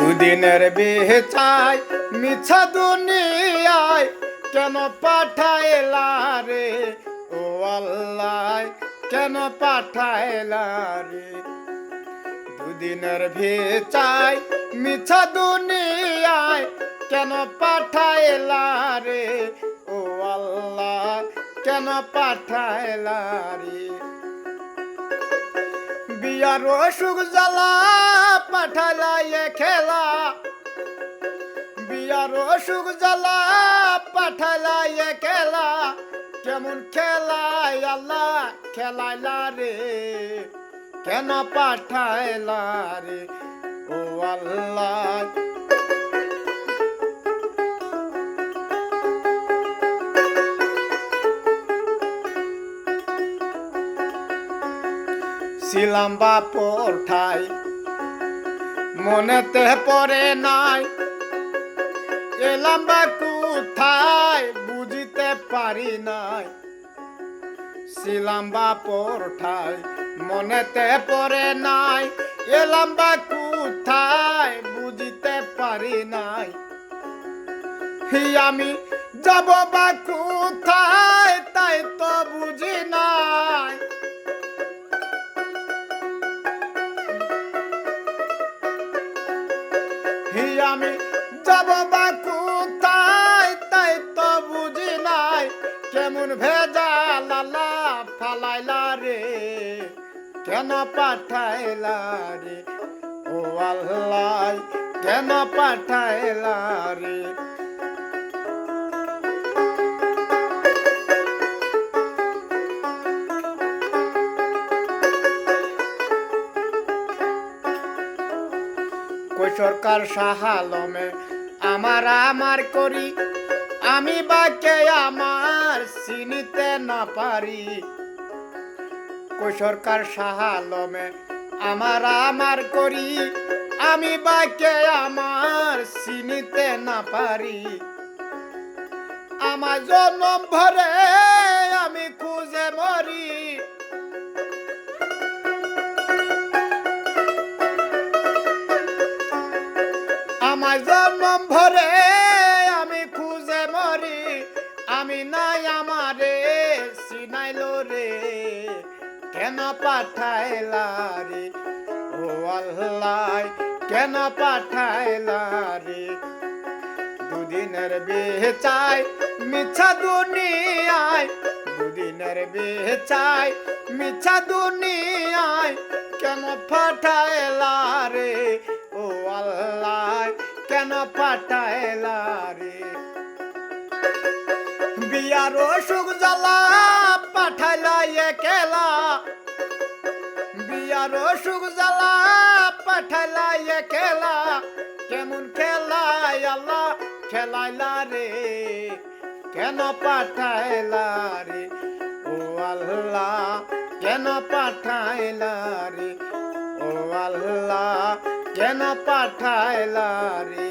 দুদিনের বেচাই মিছা দুনিয়ায় কেন পাঠাইলা রে ও আল্লাহ কেন পাঠাইলা রে দুদিনের বেচাই মিছা দুনিয়ায় কেন পাঠাইলা রে ও আল্লাহ কেন পাঠাইলা রে বিয়ার অসুখ জ্বালা পাঠাইলা এ খেলা বিয়ার অসুখ জ্বালা পাঠাইলা এ খেলা কেমন খেলায় আল্লাহ খেলাইলা রে কেন পাঠাইলা রে ও আল্লাহ ছিলাম বাপর ঠাই মনেতে পড়ে নাই এলাম বা কোথায় বুঝিতে পারি নাই ছিলাম বাপর ঠাই মনেতে পড়ে নাই এলাম বা কোথায় বুঝিতে পারি নাই আমি যাব বা কোথায় তাই তো বুঝি নাই আমি যাব বা কোথায় তাই তো বুঝি নাই কেমন ভেজাল আল্লাহ ফালাইলা রে কেন পাঠাইলা রে ও আল্লাহ কেন পাঠাইলা রে সরকার সাহালমে আমার করি আমি বাকে আমার চিনিতে না পারি সরকার সাহালমে আমার করি আমি বাকে আমার চিনিতে না পারি আমার জন্ম ভরে আমি খুঁজে মরি আমার জন্ম ভরে আমি খুঁজে মরি আমি নাই আমারে চিনাইলো রে কেন পাঠাইলা রে ও আল্লাহ কেন পাঠাইলা রে দুদিনের বেচাই মিছা দুনিয়ায় দুদিনের বেচাই মিছা দুনিয়ায় কেন পাঠাইলা রে ও আল্লাহ কেন পাঠাইলা রে বিয়ার অসুখ জ্বালা পাঠাইলা এ খেলা বিয়ার অসুখ জ্বালা পাঠাইলা এ খেলা কেমন খেলায় আল্লাহ খেলাইলা রে কেন পাঠাইলা রে ও আল্লাহ কেন পাঠাইলা রে ও আল্লাহ কেন পাঠাইলা রে